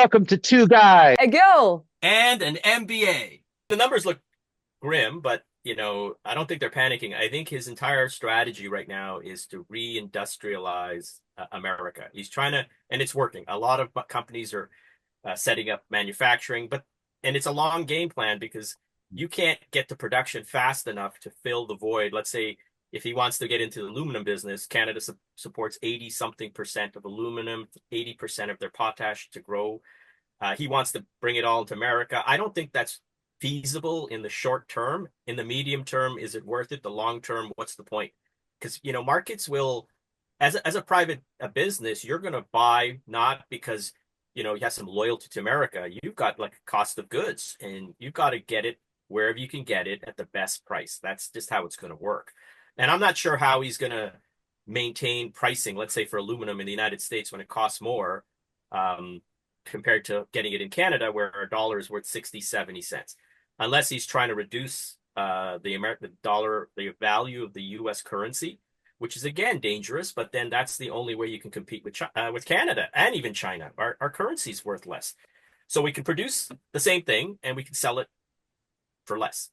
Welcome to Two Guys. A girl. and an MBA. The numbers look grim, but I don't think they're panicking. I think his entire strategy right now is to re-industrialize America. He's trying to, and it's working. A lot of companies are setting up manufacturing, and it's a long game plan because you can't get to production fast enough to fill the void. Let's say if he wants to get into the aluminum business, Canada supports 80 something percent of aluminum, 80% of their potash to grow. He wants to bring it all to America. I don't think that's feasible in the short term. In the medium term, is it worth it? The long term, what's the point? Because markets will, as a private business, you're going to buy not because you have some loyalty to America. You've got like a cost of goods, and you've got to get it wherever you can get it at the best price. That's just how it's going to work. And I'm not sure how he's going to maintain pricing, let's say for aluminum in the United States when it costs more. Compared to getting it in Canada, where a dollar is worth 60, 70 cents. Unless he's trying to reduce the American dollar, the value of the US currency, which is again dangerous, but then that's the only way you can compete with Canada and even China. Our currency is worth less. So we can produce the same thing and we can sell it for less.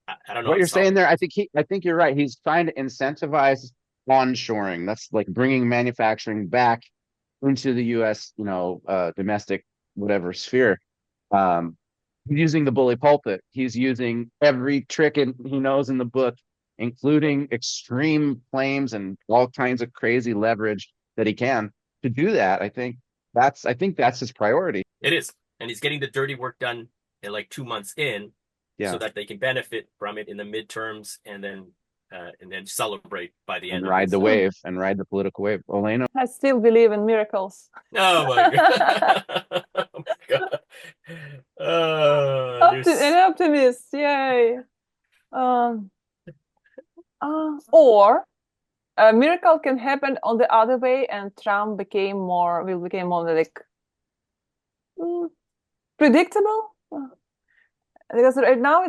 I don't know how What to you're stop saying it. there, I think you're right. He's trying to incentivize onshoring. That's like bringing manufacturing back into the U.S., domestic whatever sphere. Um, he's using the bully pulpit. He's using every trick he knows in the book, including extreme claims and all kinds of crazy leverage that he can to do that. I think that's his priority. It is. And he's getting the dirty work done in like 2 months in so Yeah, that they can benefit from it in the midterms and then celebrate by the and end of ride his the wave and ride the political wave. Elena, I still believe in miracles. Oh my God. Oh my God. An optimist, yay. Um, or a miracle can happen on the other way, and Trump will become more like mm, predictable. Because right now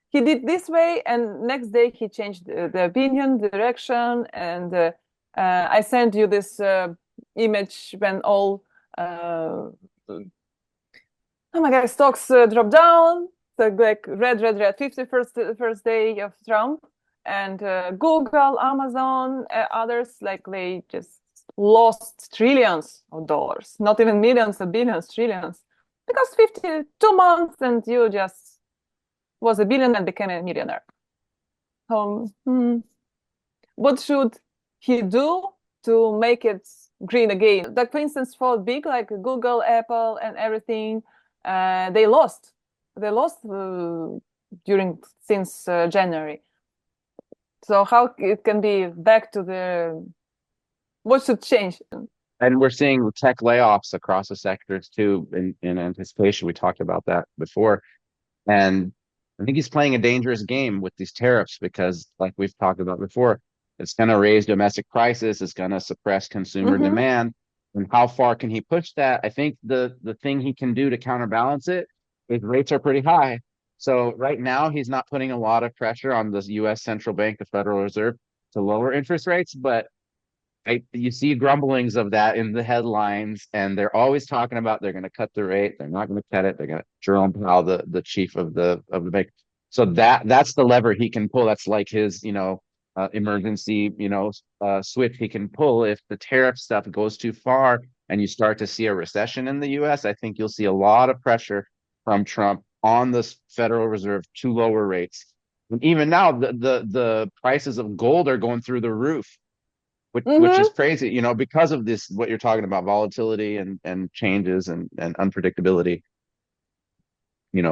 he did this way, and next day he changed the opinion, direction, and I sent you this image when all oh my God, stocks drop down. So like red, 51st day of Trump, and Google, Amazon, others like they just lost trillions of dollars, not even millions or billions, trillions, because 52 months and you just was a billionaire and became a millionaire. What should he do to make it green again? Like for instance, for big like Google, Apple, and everything, they lost. They lost during since January. So how it can be back to the what should change? and we're seeing tech layoffs across the sectors too in anticipation. We talked about that before. And I think he's playing a dangerous game with these tariffs because, like we've talked about before, it's going to raise domestic prices, it's going to suppress consumer Mm-hmm. demand. And how far can he push that? I think the thing he can do to counterbalance it is rates are pretty high. So right now he's not putting a lot of pressure on the U.S. central bank, the Federal Reserve, to lower interest rates, but you see grumblings of that in the headlines, and they're always talking about they're going to cut the rate, they're not going to cut it, they're going to Jerome Powell, the chief of the bank. So that's the lever he can pull. That's like his emergency switch he can pull if the tariff stuff goes too far and you start to see a recession in the U.S. I think you'll see a lot of pressure from Trump on the Federal Reserve to lower rates. And even now, the prices of gold are going through the roof, which is Mm-hmm. crazy, because of this, what you're talking about, volatility and changes and unpredictability.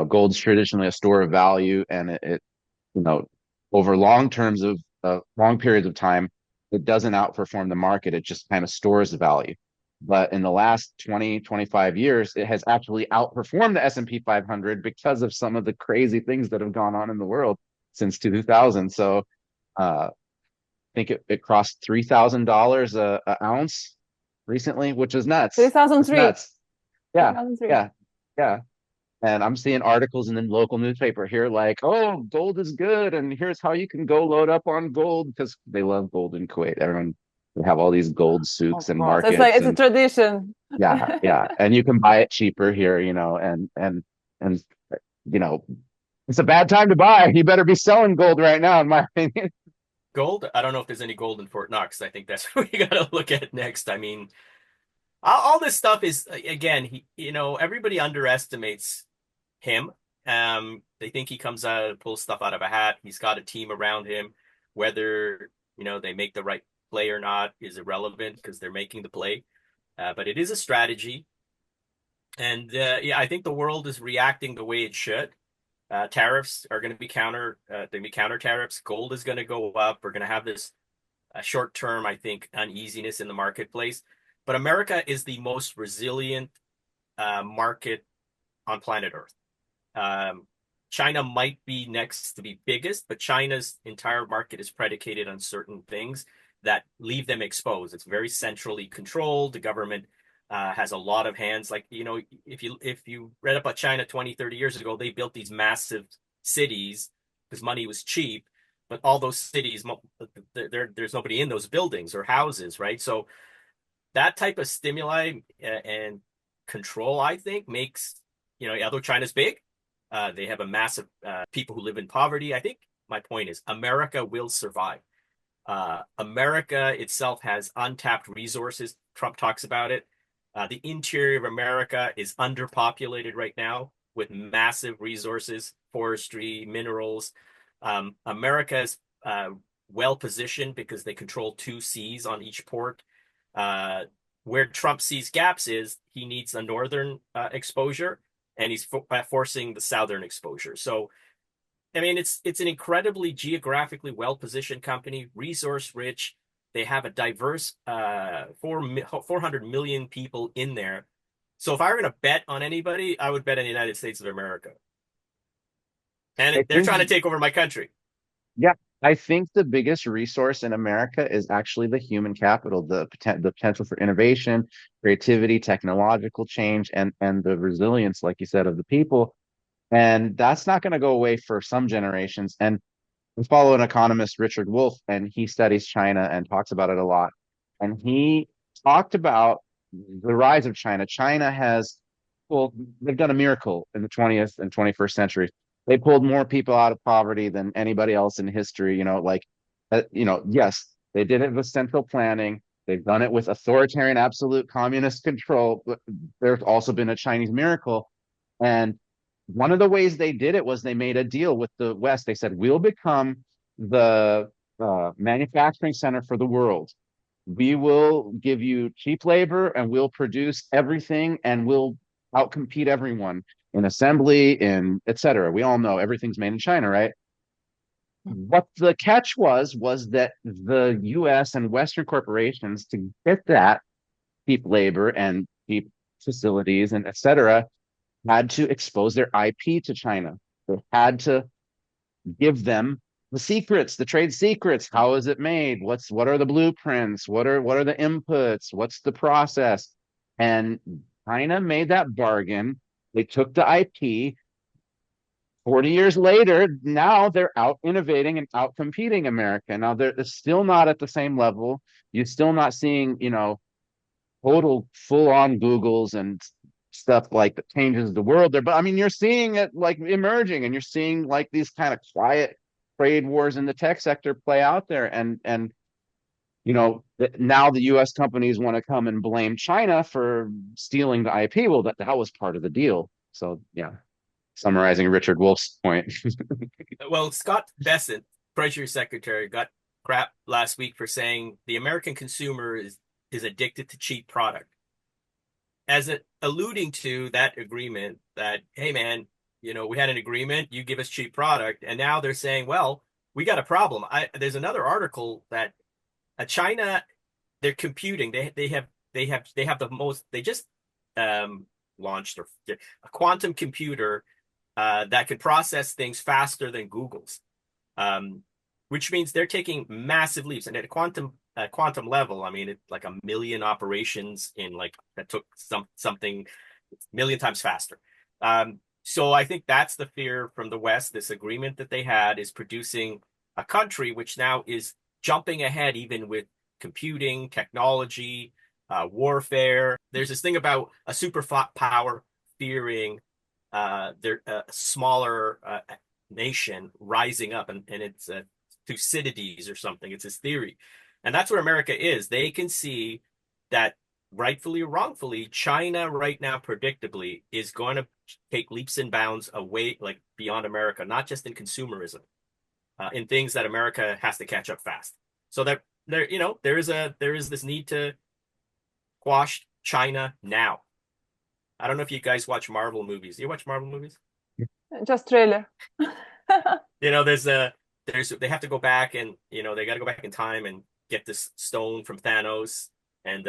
Gold's traditionally a store of value, and it you know, over long periods of time, it doesn't outperform the market. It just kind of stores the value. But in the last 20, 25 years, it has actually outperformed the S&P 500 because of some of the crazy things that have gone on in the world since 2000. So, think it crossed $3,000 a ounce recently, which is nuts. It's 3003. nuts. Yeah, 3003. yeah, yeah. And I'm seeing articles in the local newspaper here like, oh, gold is good, and here's how you can go load up on gold because they love gold in Kuwait. Everyone. They have all these gold souks Of and course. It's like markets, it's a and tradition. yeah, and you can buy it cheaper here, and you know, it's a bad time to buy. You better be selling gold right now, in my opinion. Gold, I don't know if there's any gold in Fort Knox. I think that's what we got to look at next. I mean, all this stuff is, again, everybody underestimates him. They think he comes out, pulls stuff out of a hat. He's got a team around him. Whether, they make the right play or not is irrelevant because they're making the play. But it is a strategy. And yeah, I think the world is reacting the way it should. Tariffs are going to be counter tariffs. Gold is going to go up. We're going to have this short term, I think, uneasiness in the marketplace. But America is the most resilient market on planet Earth. China might be next to be biggest, but China's entire market is predicated on certain things that leave them exposed. It's very centrally controlled. The government has a lot of hands. Like, if you read about China 20, 30 years ago, they built these massive cities because money was cheap, but all those cities, there's nobody in those buildings or houses, right? So that type of stimuli and control, I think, makes, although China's big, they have a massive people who live in poverty. I think my point is America will survive. America itself has untapped resources. Trump talks about it. The interior of America is underpopulated right now with massive resources, forestry, minerals. America is well positioned because they control two seas on each port. Where Trump sees gaps is he needs a northern exposure, and he's forcing the southern exposure. So, I mean, it's an incredibly geographically well-positioned company, resource rich. They have a diverse 400 million people in there. So if I were going to bet on anybody, I would bet on the United States of America. I And they're think, trying to take over my country. yeah, I think the biggest resource in America is actually the human capital, the potential for innovation, creativity, technological change, and the resilience, like you said, of the people. And that's not going to go away for some generations. And we follow an economist, Richard Wolff, and he studies China and talks about it a lot. And he talked about the rise of China. China has, well, they've done a miracle in the 20th and 21st century. They pulled more people out of poverty than anybody else in history. Yes, they did it with central planning. They've done it with authoritarian, absolute communist control. But there's also been a Chinese miracle. And one of the ways they did it was they made a deal with the West. They said, we'll become the manufacturing center for the world. We will give you cheap labor and we'll produce everything and we'll outcompete everyone in assembly, in et cetera. We all know everything's made in China, right? What the catch was that the US and Western corporations, to get that cheap labor and cheap facilities and et cetera, had to expose their IP to China. They had to give them the secrets, the trade secrets. How is it made? What are the blueprints? What are the inputs? What's the process? And China made that bargain. They took the IP. 40 years later, now they're out innovating and out competing America. Now they're still not at the same level. You're still not seeing, total full on Googles and stuff like that changes the world there. But I mean, you're seeing it like emerging, and you're seeing like these kind of quiet trade wars in the tech sector play out there. And now the U.S. companies want to come and blame China for stealing the IP. Well, that was part of the deal. So yeah, summarizing Richard Wolff's point. Well, Scott Bessent, Treasury Secretary, got crap last week for saying the American consumer is addicted to cheap product, as it alluding to that agreement that, hey man, we had an agreement, you give us cheap product, and now they're saying, well, we got a problem. There's another article that China, they're computing, they have the most, they just launched a quantum computer that could process things faster than Google's, which means they're taking massive leaps. And at a quantum level, I mean, it's like a million operations in like that took something a million times faster. So I think that's the fear from the West. This agreement that they had is producing a country which now is jumping ahead even with computing, technology, warfare. There's this thing about a superpower fearing their smaller nation rising up, and it's Thucydides or something. It's his theory, and that's where America is. They can see that rightfully or wrongfully, China right now, predictably, is going to take leaps and bounds away, like beyond America, not just in consumerism, in things that America has to catch up fast. So that there is this need to quash China now. I don't know if you guys watch Marvel movies. You watch Marvel movies? Just trailer. They have to go back and they got to go back in time and get this stone from Thanos. And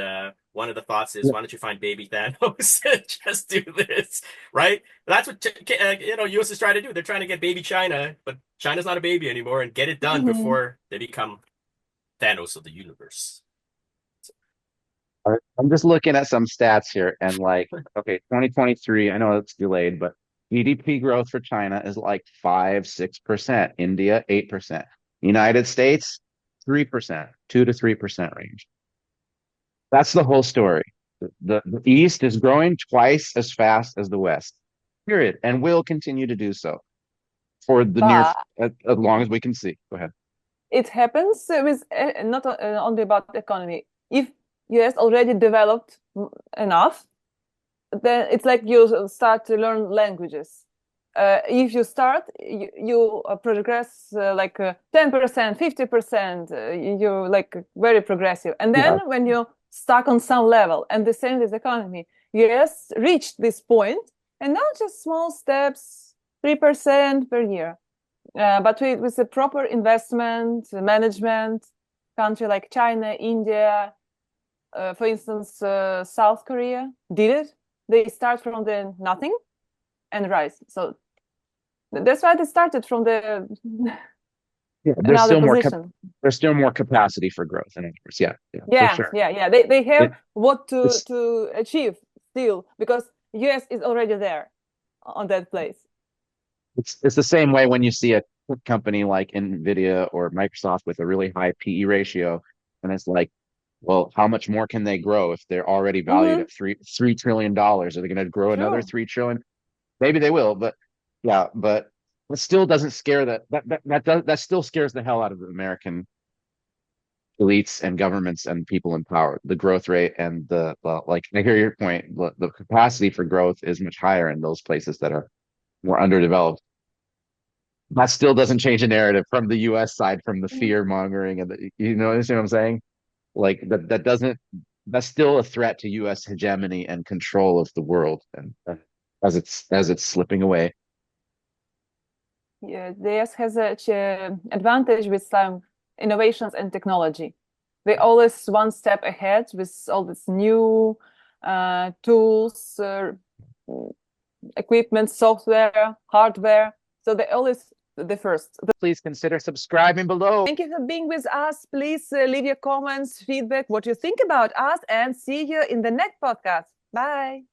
one of the thoughts is, why don't you find baby Thanos and just do this, right? That's what U.S. is trying to do. They're trying to get baby China, but China's not a baby anymore, and get it done before they become Thanos of the universe. I'm just looking at some stats here, and okay, 2023, I know it's delayed, but GDP growth for China is like 5-6%, India 8%, United States 3%, 2 to 3% range. That's the whole story. The East is growing twice as fast as the West, period, and will continue to do so for the as long as we can see. Go ahead. It happens with not only about the economy. If US already developed enough, then it's like you start to learn languages. If you start, you progress like 10%, 50%. You're like very progressive, and then when you stuck on some level, and the same with the economy, US reached this point, and now just small steps, 3% per year. But with the proper investment management, country like China, India, for instance, South Korea did it. They start from the nothing and rise. So that's why they started from the another position. There's still more capacity for growth, in other words. For sure. They have what to achieve still, because US is already there on that place. It's the same way when you see a company like Nvidia or Microsoft with a really high PE ratio, and it's like, well, how much more can they grow if they're already valued at $3 trillion? Are they going to grow another 3 trillion? Maybe they will, but it still doesn't scare that still scares the hell out of the American elites and governments and people in power. The growth rate and I hear your point. The capacity for growth is much higher in those places that are more underdeveloped. That still doesn't change the narrative from the U.S. side, from the fear mongering and understand what I'm saying? Like that's still a threat to U.S. hegemony and control of the world, and as it's slipping away. Yeah, the US has an advantage with some innovations and technology. They always one step ahead with all these new tools, equipment, software, hardware. So they always the first. Please consider subscribing below. Thank you for being with us. Please leave your comments, feedback, what you think about us, and see you in the next podcast. Bye.